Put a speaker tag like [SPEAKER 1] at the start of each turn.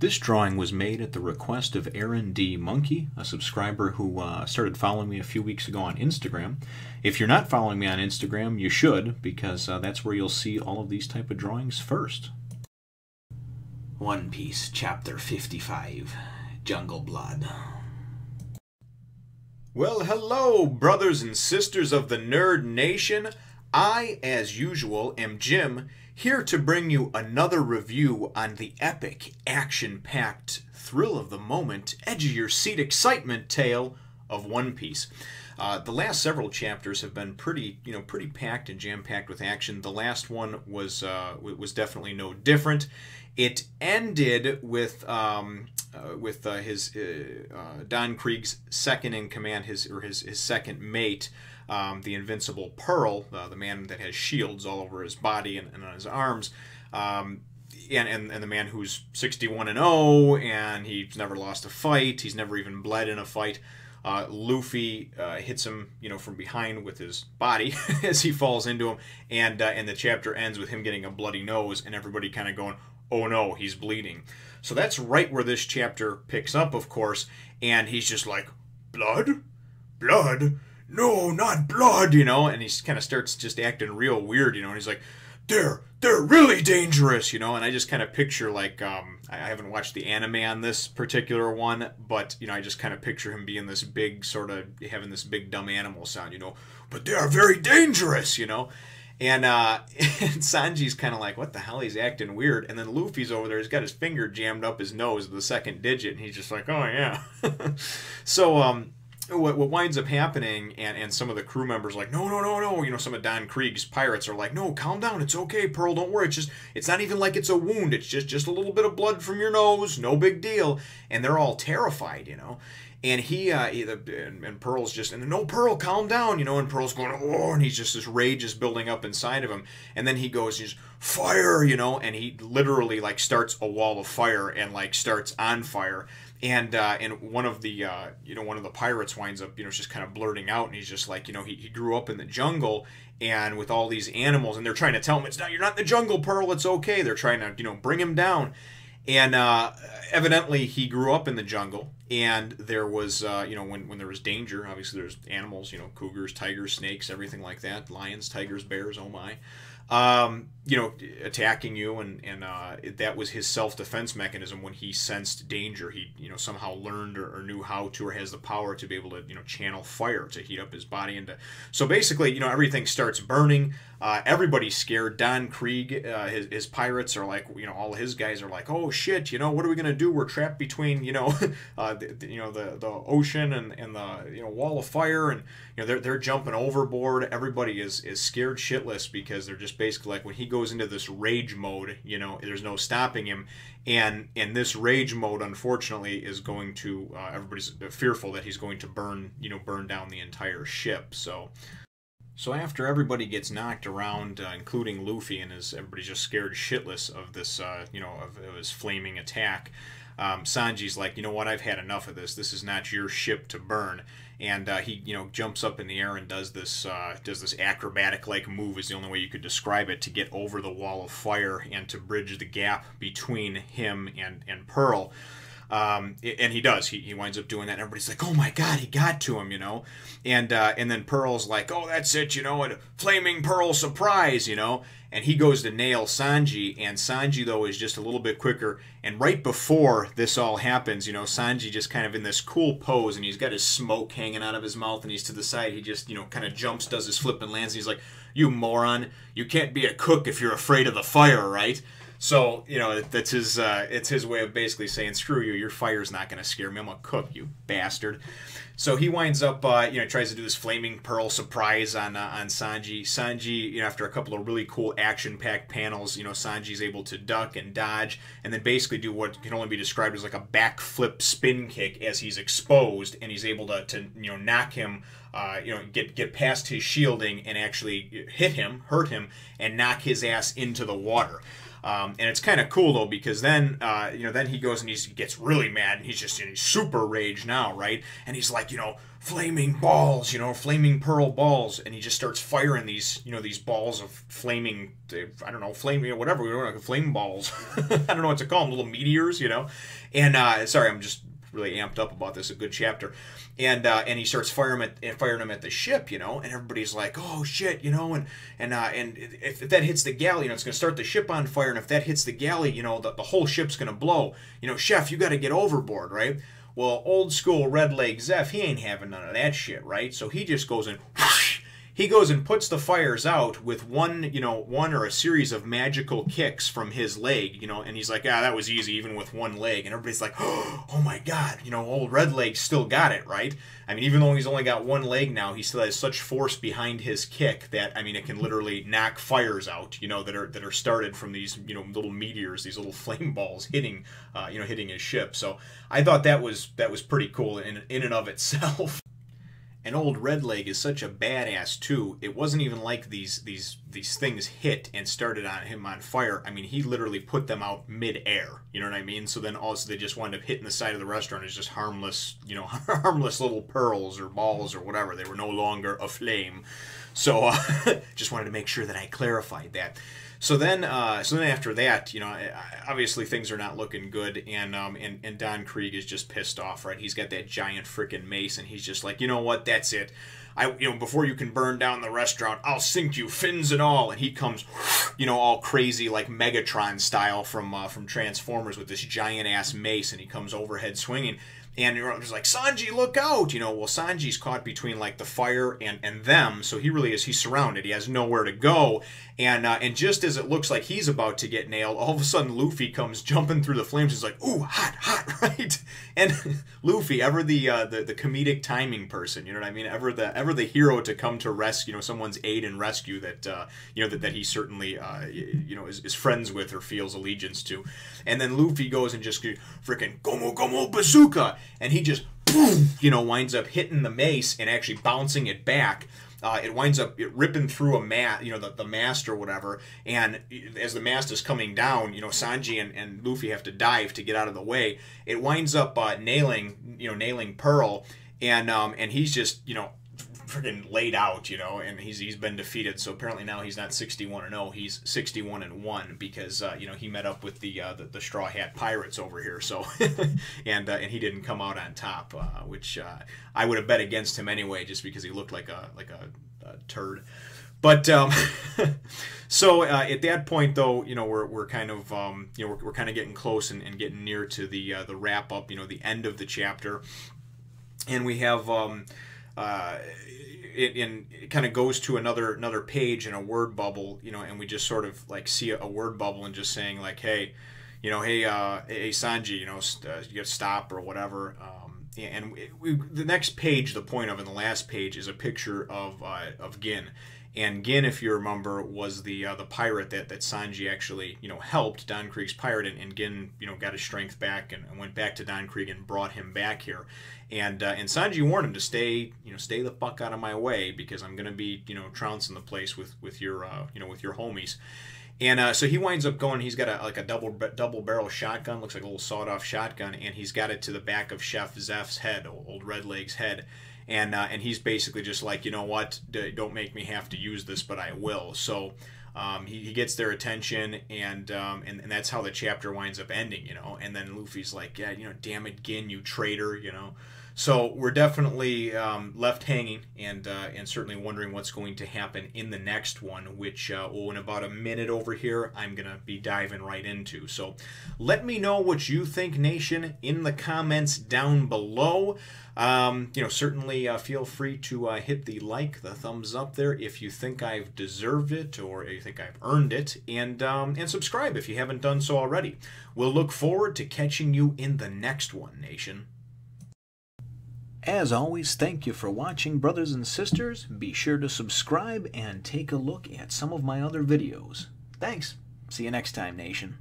[SPEAKER 1] This drawing was made at the request of Aaron D. Monkey, a subscriber who started following me a few weeks ago on Instagram. If you're not following me on Instagram, you should, because that's where you'll see all of these type of drawings first.
[SPEAKER 2] One Piece, Chapter 55, Jungle Blood.
[SPEAKER 1] Well, hello, brothers and sisters of the Nerd Nation. I, as usual, am Jim, here to bring you another review on the epic, action-packed, thrill-of-the-moment, edge-of-your-seat excitement tale of One Piece. The last several chapters have been pretty packed and jam-packed with action. The last one was definitely no different. It ended with his Don Krieg's second in command, his second mate, the invincible Pearl, the man that has shields all over his body and on his arms, and the man who's 61-0, and he's never lost a fight. He's never even bled in a fight. Luffy hits him, from behind with his body as he falls into him, and the chapter ends with him getting a bloody nose, and everybody kind of going, "Oh no, he's bleeding." So that's right where this chapter picks up, of course, and he's just like, "Blood? Blood? No, not blood," and he kind of starts just acting real weird, and he's like, they're really dangerous, and I just kind of picture, like, I haven't watched the anime on this particular one, but, I just kind of picture him being this big, sort of, having this big dumb animal sound, but they are very dangerous, and Sanji's kind of like, what the hell, he's acting weird, and then Luffy's over there, he's got his finger jammed up his nose, the second digit, and he's just like, oh yeah. So, what winds up happening, and some of the crew members are like, no, some of Don Krieg's pirates are like, no, calm down, it's okay, Pearl, don't worry, it's not even like it's a wound, it's just a little bit of blood from your nose, no big deal, and they're all terrified, and and Pearl's just, and no, Pearl, calm down, and Pearl's going, oh, and he's just, this rage is building up inside of him, and then he goes, he's fire, and he literally, like, starts a wall of fire, and, like, starts on fire. And one of the pirates winds up just kind of blurting out, and he's just like, he grew up in the jungle and with all these animals, and they're trying to tell him, you're not in the jungle, Pearl, it's okay. They're trying to bring him down, and evidently he grew up in the jungle, and there was when there was danger, obviously there's animals, cougars, tigers, snakes, everything like that, lions, tigers, bears, oh my. Attacking you, and that was his self-defense mechanism. When he sensed danger, he somehow learned or knew how to, or has the power to be able to channel fire to heat up his body. And so basically everything starts burning. Everybody's scared. Don Krieg, his pirates are like, all his guys are like, oh shit, what are we gonna do? We're trapped between the ocean and the wall of fire, and they're jumping overboard. Everybody is scared shitless, because they're just basically like, when he goes into this rage mode, there's no stopping him, and this rage mode, unfortunately, is going to everybody's fearful that he's going to burn down the entire ship. So after everybody gets knocked around, including Luffy, and everybody's just scared shitless of this, of his flaming attack, Sanji's like, you know what, I've had enough of this. This is not your ship to burn. And he, jumps up in the air and does this acrobatic-like move, is the only way you could describe it, to get over the wall of fire and to bridge the gap between him and Pearl. And he does. He winds up doing that, and everybody's like, oh my god, he got to him, And then Pearl's like, oh, that's it, a flaming Pearl surprise, And he goes to nail Sanji, and Sanji, though, is just a little bit quicker. And right before this all happens, Sanji just kind of in this cool pose, and he's got his smoke hanging out of his mouth, and he's to the side. He just, kind of jumps, does his flip, and lands, and he's like, you moron, you can't be a cook if you're afraid of the fire, right? So, that's his, it's his way of basically saying, screw you, your fire's not going to scare me, I'm a cook, you bastard. So he winds up, tries to do this flaming Pearl surprise on Sanji. Sanji, after a couple of really cool action-packed panels, Sanji's able to duck and dodge, and then basically do what can only be described as like a backflip spin kick as he's exposed, and he's able to knock him, get past his shielding and actually hurt him, and knock his ass into the water. And it's kind of cool though, because then then he goes and he gets really mad, and he's super rage now, right? And he's like, flaming balls, flaming pearl balls, and he just starts firing these balls of flaming, I don't know, flaming, whatever, we don't know, flame balls. I don't know what to call them, little meteors, And sorry, I'm just really amped up about this. A good chapter. And he starts firing them at the ship, and everybody's like, oh shit, and if that hits the galley, it's gonna start the ship on fire, and if that hits the galley, the whole ship's gonna blow. Chef, you got to get overboard, right? Well, old school red leg Zeff, he ain't having none of that shit, right? So he just goes and whoosh, he goes and puts the fires out with one or a series of magical kicks from his leg, and he's like, that was easy, even with one leg. And everybody's like, oh my God, old red leg still got it, right? I mean, even though he's only got one leg now, he still has such force behind his kick that, I mean, it can literally knock fires out, that are started from these, little meteors, these little flame balls hitting his ship. So I thought that was pretty cool in and of itself. And old Red Leg is such a badass too. It wasn't even like these things hit and started on him on fire. I mean, he literally put them out mid-air. You know what I mean? So then also they just wound up hitting the side of the restaurant as just harmless, harmless little pearls or balls or whatever. They were no longer aflame. So just wanted to make sure that I clarified that. So then after that, obviously things are not looking good, and Don Krieg is just pissed off, right? He's got that giant frickin' mace, and he's just like, you know what? That's it. Before you can burn down the restaurant, I'll sink you, fins and all. And he comes, all crazy like Megatron style from Transformers with this giant ass mace, and he comes overhead swinging. And you're just like, Sanji, look out! Well, Sanji's caught between like the fire and them, so he's surrounded. He has nowhere to go. And just as it looks like he's about to get nailed, all of a sudden Luffy comes jumping through the flames. He's like, ooh, hot, right? And Luffy, ever the comedic timing person, you know what I mean? Ever the hero to come to rescue, someone's aid and rescue that that he certainly is friends with or feels allegiance to. And then Luffy goes and just freaking Gomu Gomu Bazooka. And he just, boom, winds up hitting the mace and actually bouncing it back. It winds up ripping through a mast, the mast or whatever. And as the mast is coming down, Sanji and Luffy have to dive to get out of the way. It winds up nailing Pearl, and he's just, freaking laid out, and he's been defeated. So apparently now he's not 61-0, he's 61-1 because he met up with the Straw Hat Pirates over here. So and he didn't come out on top, which I would have bet against him anyway, just because he looked like a turd. But so at that point though, we're kind of we're kind of getting close and getting near to the wrap up, the end of the chapter, and we have it kind of goes to another page in a word bubble, and we just sort of like see a word bubble and just saying like, hey, hey Sanji, you gotta stop or whatever. And the next page, the point of in the last page is a picture of Gin. And Gin, if you remember, was the pirate that Sanji actually helped, Don Krieg's pirate, and Gin got his strength back and went back to Don Krieg and brought him back here. And Sanji warned him to stay the fuck out of my way, because I'm gonna be trouncing the place with your with your homies. And so he winds up going. He's got a double barrel shotgun, looks like a little sawed off shotgun, and he's got it to the back of Chef Zeff's head, old Red Leg's head. And he's basically just like, you know what, don't make me have to use this, but I will. So he gets their attention, and that's how the chapter winds up ending, And then Luffy's like, yeah, damn it, Gin, you traitor, So we're definitely left hanging, and certainly wondering what's going to happen in the next one, which in about a minute over here, I'm going to be diving right into. So let me know what you think, Nation, in the comments down below. Certainly feel free to hit the like, the thumbs up there if you think I've deserved it or you think I've earned it, and subscribe if you haven't done so already. We'll look forward to catching you in the next one, Nation. As always, thank you for watching, brothers and sisters. Be sure to subscribe and take a look at some of my other videos. Thanks. See you next time, Nation.